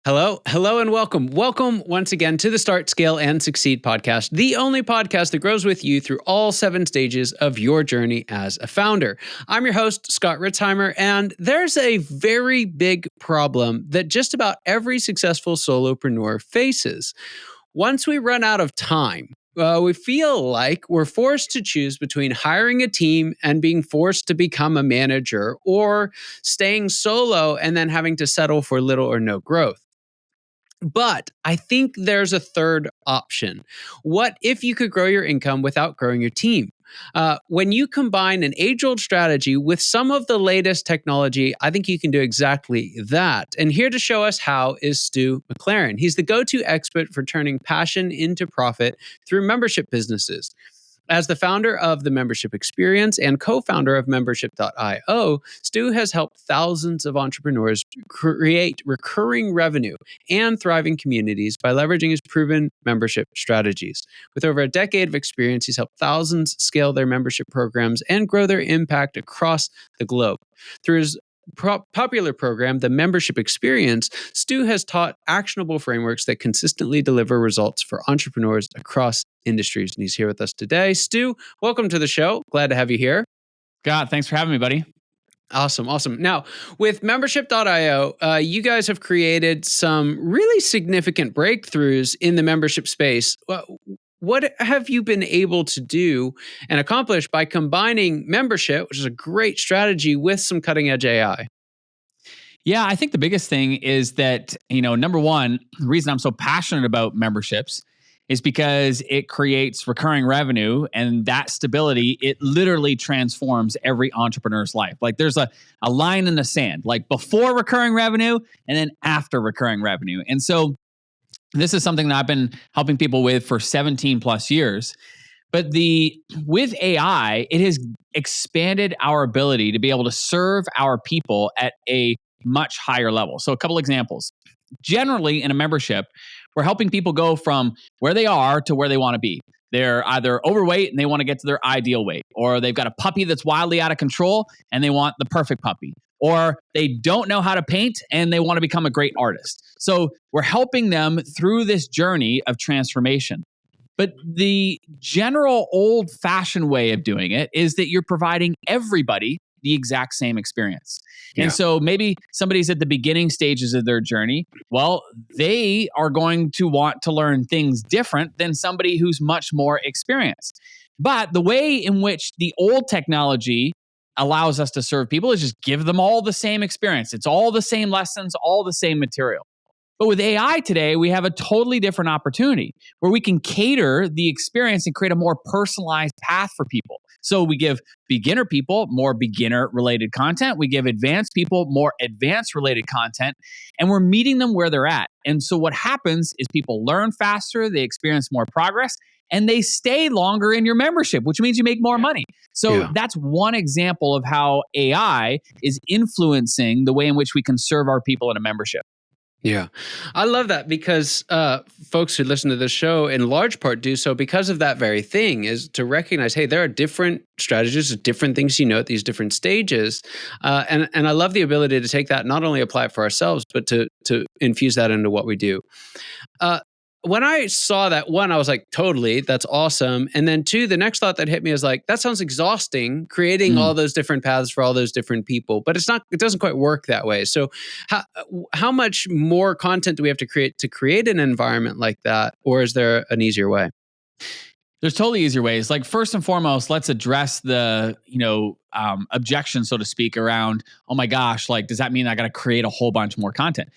Hello, and welcome. Welcome once again to the Start, Scale, and Succeed podcast, the only podcast that grows with you through all 7 stages of your journey as a founder. I'm your host, Scott Ritzheimer, and there's a very big problem that just about every successful solopreneur faces. Once we run out of time, we feel like we're forced to choose between hiring a team and being forced to become a manager, or staying solo and then having to settle for little or no growth. But I think there's a third option. What if you could grow your income without growing your team? When you combine an age-old strategy with some of the latest technology, I think you can do exactly that. And here to show us how is Stu McLaren. He's the go-to expert for turning passion into profit through membership businesses. As the founder of the Membership Experience and co-founder of membership.io, Stu has helped thousands of entrepreneurs create recurring revenue and thriving communities by leveraging his proven membership strategies. With over a decade of experience, he's helped thousands scale their membership programs and grow their impact across the globe. Through his popular program, the Membership Experience, Stu has taught actionable frameworks that consistently deliver results for entrepreneurs across industries. And he's here with us today. Stu, welcome to the show. Glad to have you here. Scott, thanks for having me, buddy. Awesome. Now, with membership.io, you guys have created some really significant breakthroughs in the membership space. What have you been able to do and accomplish by combining membership, which is a great strategy, with some cutting edge AI? Yeah, I think the biggest thing is that, number one, the reason I'm so passionate about memberships is because it creates recurring revenue, and that stability, it literally transforms every entrepreneur's life. Like there's a line in the sand, like before recurring revenue and then after recurring revenue. And so this is something that I've been helping people with for 17 plus years. But with AI, it has expanded our ability to be able to serve our people at a much higher level. So a couple examples. Generally, in a membership, we're helping people go from where they are to where they want to be. They're either overweight and they want to get to their ideal weight, or they've got a puppy that's wildly out of control and they want the perfect puppy, or they don't know how to paint and they want to become a great artist. So we're helping them through this journey of transformation. But the general old-fashioned way of doing it is that you're providing everybody the exact same experience. Yeah. And so maybe somebody's at the beginning stages of their journey. Well, they are going to want to learn things different than somebody who's much more experienced. But the way in which the old technology allows us to serve people is just give them all the same experience. It's all the same lessons, all the same material. But with AI today, we have a totally different opportunity where we can cater the experience and create a more personalized path for people. So we give beginner people more beginner-related content. We give advanced people more advanced-related content. And we're meeting them where they're at. And so what happens is people learn faster, they experience more progress, and they stay longer in your membership, which means you make more money. So that's one example of how AI is influencing the way in which we can serve our people in a membership. Yeah, I love that because folks who listen to this show in large part do so because of that very thing, is to recognize, hey, there are different strategies, different things at these different stages. And I love the ability to take that, not only apply it for ourselves, but to infuse that into what we do. When I saw that, one, I was like, totally, that's awesome. And then two, the next thought that hit me is like, that sounds exhausting, creating all those different paths for all those different people. But it doesn't quite work that way. So how much more content do we have to create an environment like that? Or is there an easier way? There's totally easier ways. Like first and foremost, let's address the, objection, so to speak, around, oh my gosh, like, does that mean I got to create a whole bunch more content?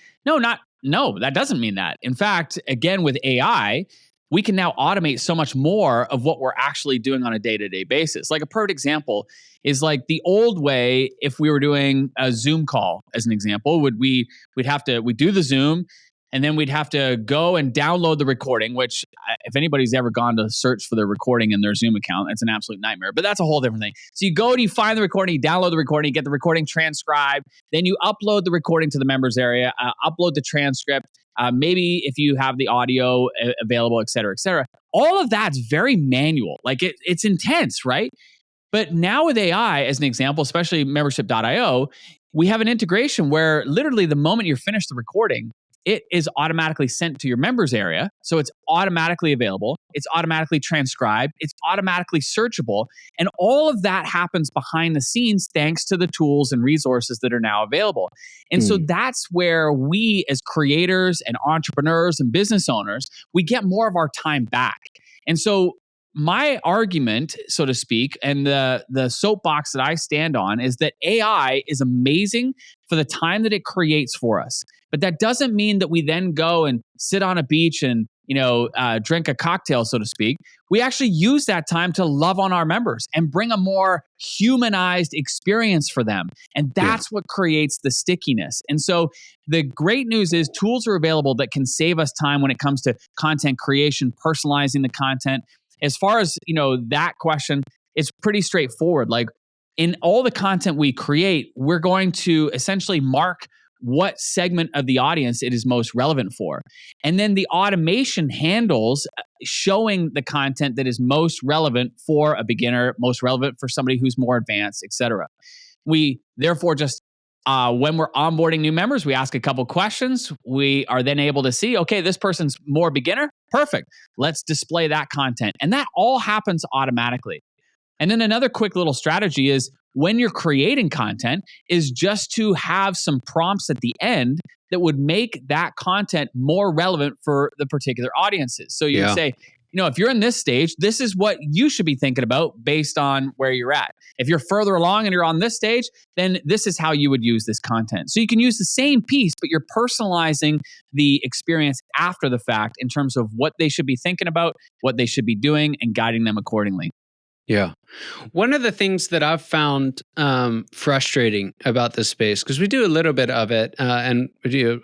No, that doesn't mean that. In fact, again, with AI, we can now automate so much more of what we're actually doing on a day-to-day basis. Like a perfect example is like the old way, if we were doing a Zoom call, as an example, we'd do the Zoom, and then we'd have to go and download the recording, which if anybody's ever gone to search for the recording in their Zoom account, it's an absolute nightmare. But that's a whole different thing. So you go and you find the recording, you download the recording, you get the recording transcribed, then you upload the recording to the members area, upload the transcript, maybe if you have the audio available, et cetera, et cetera. All of that's very manual. Like it's intense, right? But now with AI, as an example, especially membership.io, we have an integration where literally the moment you're finished the recording, it is automatically sent to your members area. So it's automatically available. It's automatically transcribed. It's automatically searchable. And all of that happens behind the scenes thanks to the tools and resources that are now available. And so that's where we as creators and entrepreneurs and business owners, we get more of our time back. And so my argument, so to speak, and the soapbox that I stand on is that AI is amazing for the time that it creates for us. But that doesn't mean that we then go and sit on a beach and drink a cocktail, so to speak. We actually use that time to love on our members and bring a more humanized experience for them. And that's what creates the stickiness. And so the great news is tools are available that can save us time when it comes to content creation, personalizing the content. As far as, that question, it's pretty straightforward. Like in all the content we create, we're going to essentially mark what segment of the audience it is most relevant for. And then the automation handles showing the content that is most relevant for a beginner, most relevant for somebody who's more advanced, etc. We therefore just when we're onboarding new members, we ask a couple questions. We are then able to see, okay, this person's more beginner. Perfect. Let's display that content. And that all happens automatically. And then another quick little strategy is when you're creating content is just to have some prompts at the end that would make that content more relevant for the particular audiences. So you say, if you're in this stage, this is what you should be thinking about based on where you're at. If you're further along and you're on this stage, then this is how you would use this content. So you can use the same piece, but you're personalizing the experience after the fact in terms of what they should be thinking about, what they should be doing, and guiding them accordingly. Yeah. One of the things that I've found frustrating about this space, because we do a little bit of it, and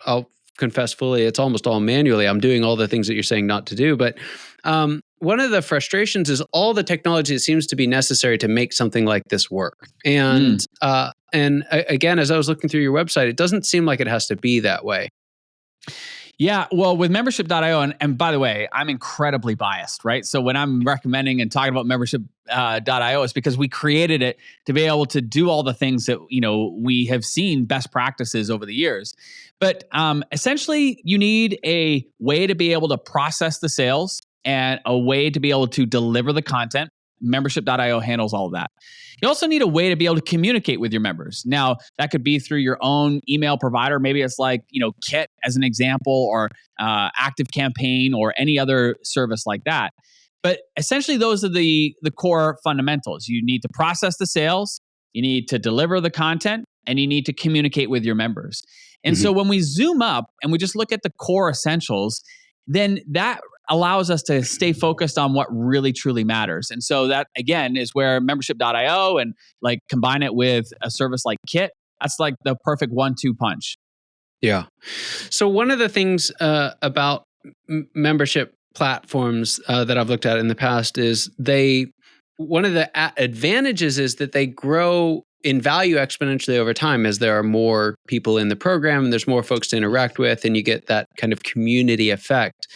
I'll confess fully, it's almost all manually. I'm doing all the things that you're saying not to do. But one of the frustrations is all the technology that seems to be necessary to make something like this work. And again, as I was looking through your website, it doesn't seem like it has to be that way. Yeah, well, with membership.io, and by the way, I'm incredibly biased, right? So when I'm recommending and talking about membership.io, it's because we created it to be able to do all the things that, we have seen best practices over the years. But essentially, you need a way to be able to process the sales and a way to be able to deliver the content. Membership.io handles all of that. You also need a way to be able to communicate with your members. Now, that could be through your own email provider. Maybe it's like, Kit as an example, or Active Campaign, or any other service like that. But essentially, those are the core fundamentals. You need to process the sales, you need to deliver the content, and you need to communicate with your members. And so when we zoom up and we just look at the core essentials, then that allows us to stay focused on what really truly matters. And so that, again, is where membership.io and like combine it with a service like Kit, that's like the perfect 1-2 punch. Yeah. So one of the things about membership platforms that I've looked at in the past is one of the advantages is that they grow in value exponentially over time as there are more people in the program and there's more folks to interact with, and you get that kind of community effect.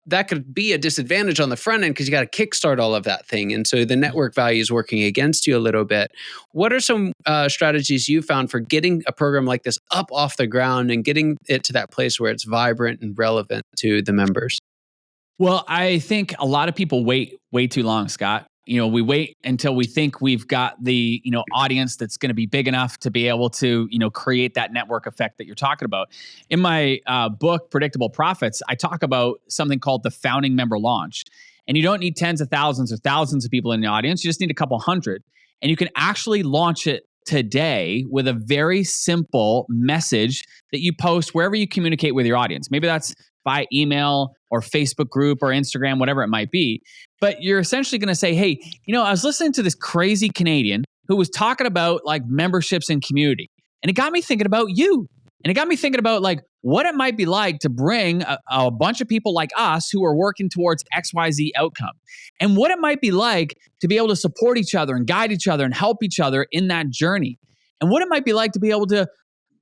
That could be a disadvantage on the front end because you got to kickstart all of that thing. And so the network value is working against you a little bit. What are some strategies you found for getting a program like this up off the ground and getting it to that place where it's vibrant and relevant to the members? Well, I think a lot of people wait way too long, Scott. We wait until we think we've got the, audience that's going to be big enough to be able to, create that network effect that you're talking about. In my book, Predictable Profits, I talk about something called the founding member launch. And you don't need tens of thousands or thousands of people in the audience. You just need a couple hundred. And you can actually launch it today with a very simple message that you post wherever you communicate with your audience. Maybe that's by email or Facebook group or Instagram, whatever it might be. But you're essentially going to say, hey, I was listening to this crazy Canadian who was talking about like memberships and community. And it got me thinking about you. And it got me thinking about like what it might be like to bring a bunch of people like us who are working towards XYZ outcome. And what it might be like to be able to support each other and guide each other and help each other in that journey. And what it might be like to be able to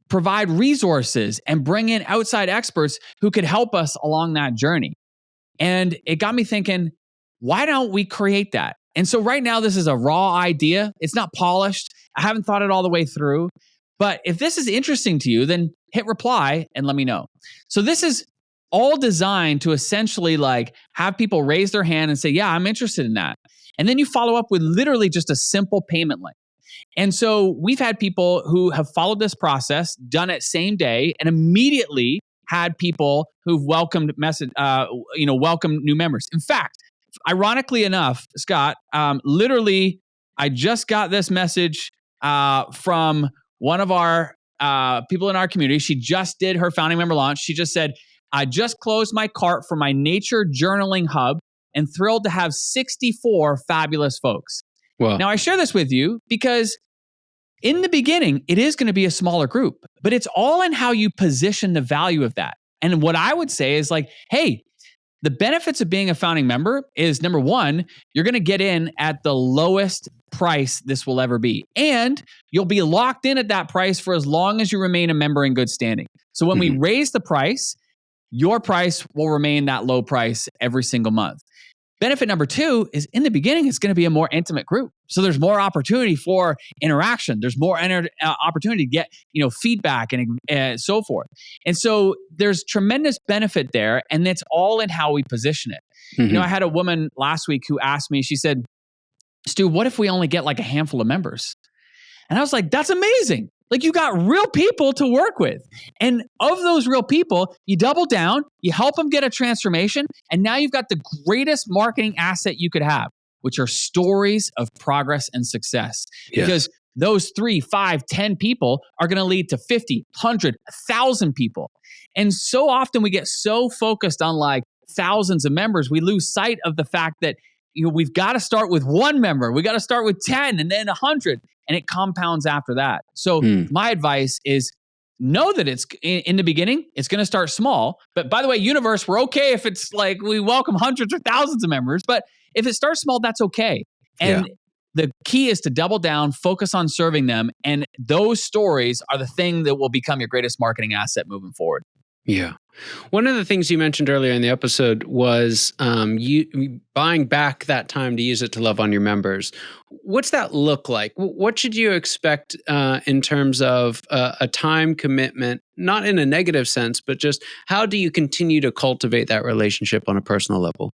provide resources and bring in outside experts who could help us along that journey. And it got me thinking, why don't we create that? And so right now, this is a raw idea. It's not polished. I haven't thought it all the way through. But if this is interesting to you, then hit reply and let me know. So this is all designed to essentially like have people raise their hand and say, yeah, I'm interested in that. And then you follow up with literally just a simple payment link. And so we've had people who have followed this process, done it same day, and immediately had people who've welcomed welcomed new members. In fact, ironically enough, Scott, literally, I just got this message from one of our people in our community. She just did her founding member launch. She just said, I just closed my cart for my nature journaling hub and thrilled to have 64 fabulous folks. Wow. Now, I share this with you because in the beginning, it is going to be a smaller group, but it's all in how you position the value of that. And what I would say is like, hey, the benefits of being a founding member is number one, you're going to get in at the lowest price this will ever be. And you'll be locked in at that price for as long as you remain a member in good standing. So when we raise the price, your price will remain that low price every single month. Benefit number two is in the beginning, it's going to be a more intimate group. So there's more opportunity for interaction. There's more opportunity to get, feedback and so forth. And so there's tremendous benefit there. And it's all in how we position it. I had a woman last week who asked me, she said, Stu, what if we only get like a handful of members? And I was like, that's amazing. Like you got real people to work with. And of those real people, you double down, you help them get a transformation. And now you've got the greatest marketing asset you could have, which are stories of progress and success. Yes. Because those 3, 5, 10 people are going to lead to 50, 100, 1,000 people. And so often we get so focused on like thousands of members, we lose sight of the fact that we've got to start with 1 member. We got to start with 10 and then 100. And it compounds after that. So my advice is know that it's in the beginning, it's going to start small. But by the way, universe, we're okay if it's like we welcome hundreds or thousands of members. But if it starts small, that's okay. And the key is to double down, focus on serving them. And those stories are the thing that will become your greatest marketing asset moving forward. Yeah. One of the things you mentioned earlier in the episode was you buying back that time to use it to love on your members. What's that look like? What should you expect in terms of a time commitment, not in a negative sense, but just how do you continue to cultivate that relationship on a personal level?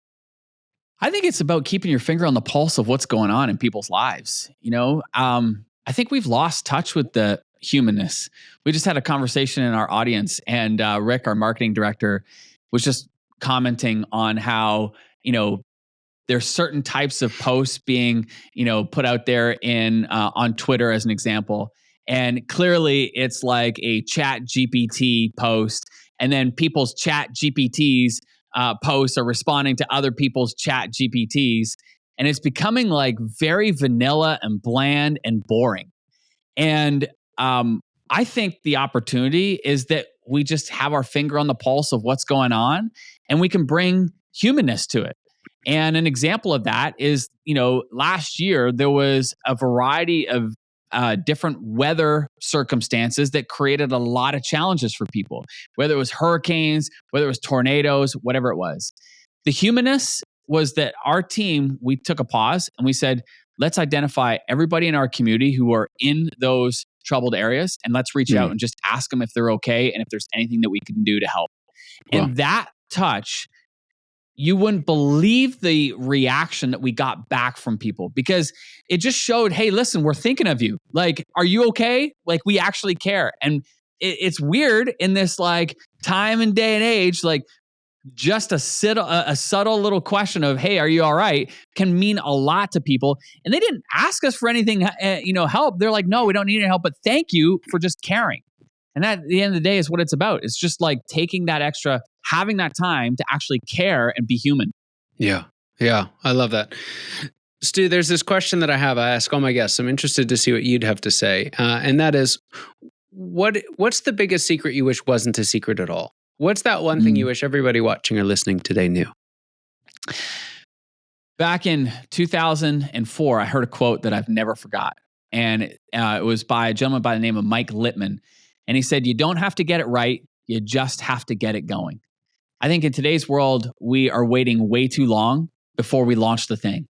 I think it's about keeping your finger on the pulse of what's going on in people's lives. I think we've lost touch with the humanness. We just had a conversation in our audience, and Rick, our marketing director, was just commenting on how, there's certain types of posts being, put out there in on Twitter as an example. And clearly it's like a chat GPT post, and then people's chat GPTs posts are responding to other people's chat GPTs. And it's becoming like very vanilla and bland and boring. And I think the opportunity is that we just have our finger on the pulse of what's going on and we can bring humanness to it. And an example of that is, last year there was a variety of different weather circumstances that created a lot of challenges for people, whether it was hurricanes, whether it was tornadoes, whatever it was. The humanness was that our team, we took a pause and we said, let's identify everybody in our community who are in those troubled areas and let's reach out and just ask them if they're okay and if there's anything that we can do to help. Wow. And that touch, you wouldn't believe the reaction that we got back from people because it just showed, hey, listen, we're thinking of you. Like, are you okay? Like, we actually care. And it's weird in this like time and day and age, like just a subtle little question of, hey, are you all right? Can mean a lot to people. And they didn't ask us for anything, help. They're like, no, we don't need any help, but thank you for just caring. And that, at the end of the day, is what it's about. It's just like taking that extra, having that time to actually care and be human. Yeah. Yeah. I love that. Stu, there's this question that I ask all my guests. I'm interested to see what you'd have to say. And that is, what's the biggest secret you wish wasn't a secret at all? What's that one thing you wish everybody watching or listening today knew? Back in 2004, I heard a quote that I've never forgot. And it was by a gentleman by the name of Mike Littman. And he said, you don't have to get it right. You just have to get it going. I think in today's world, we are waiting way too long before we launch the thing.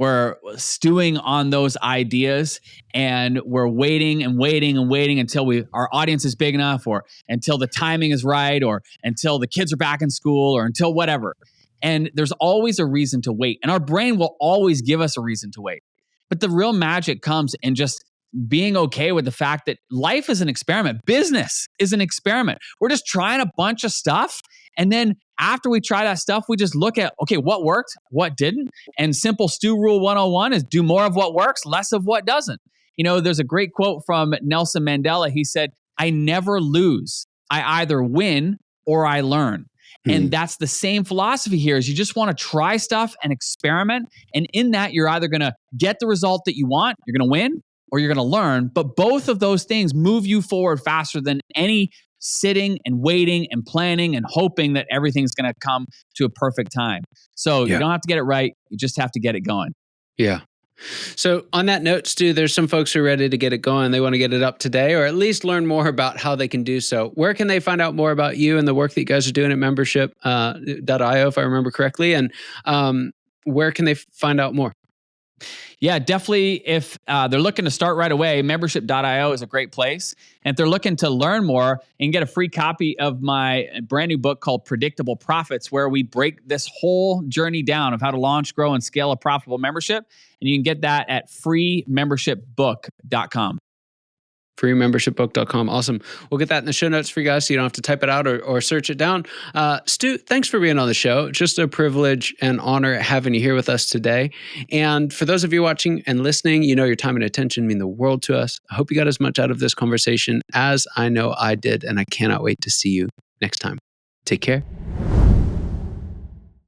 we're stewing on those ideas, and we're waiting and waiting and waiting until our audience is big enough, or until the timing is right, or until the kids are back in school, or until whatever. And there's always a reason to wait. And our brain will always give us a reason to wait. But the real magic comes in just being okay with the fact that life is an experiment. Business is an experiment. We're just trying a bunch of stuff. And then after we try that stuff, we just look at, okay, what worked, what didn't? And simple Stu Rule 101 is do more of what works, less of what doesn't. There's a great quote from Nelson Mandela. He said, I never lose. I either win or I learn. And that's the same philosophy here, is you just want to try stuff and experiment. And in that, you're either going to get the result that you want, you're going to win, or you're going to learn. But both of those things move you forward faster than any sitting and waiting and planning and hoping that everything's going to come to a perfect time. So you don't have to get it right. You just have to get it going. Yeah. So on that note, Stu, there's some folks who are ready to get it going. They want to get it up today, or at least learn more about how they can do so. Where can they find out more about you and the work that you guys are doing at membership.io, if I remember correctly? And where can they find out more? Yeah, definitely. If they're looking to start right away, membership.io is a great place. And if they're looking to learn more, you can get a free copy of my brand new book called Predictable Profits, where we break this whole journey down of how to launch, grow, and scale a profitable membership. And you can get that at freemembershipbook.com. freemembershipbook.com. Awesome. We'll get that in the show notes for you guys so you don't have to type it out or search it down. Stu, thanks for being on the show. Just a privilege and honor having you here with us today. And for those of you watching and listening, your time and attention mean the world to us. I hope you got as much out of this conversation as I know I did, and I cannot wait to see you next time. Take care.